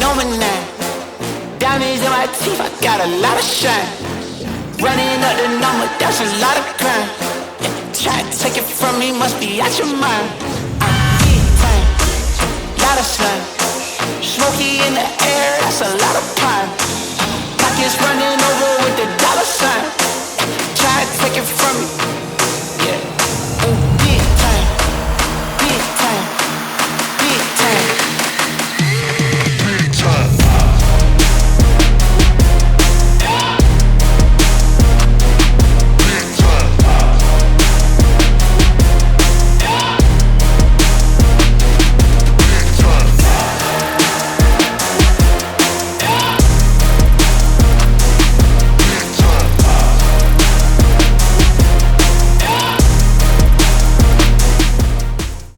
know me now. Diamonds in my teeth, I got a lot of shine. Running up the number, that's a lot of crime. Try to take it from me, must be out your mind. I'm big time, lot of slime. Smoky in the air, that's a lot of pine. Pockets running over with the dollar sign. Try to take it from me.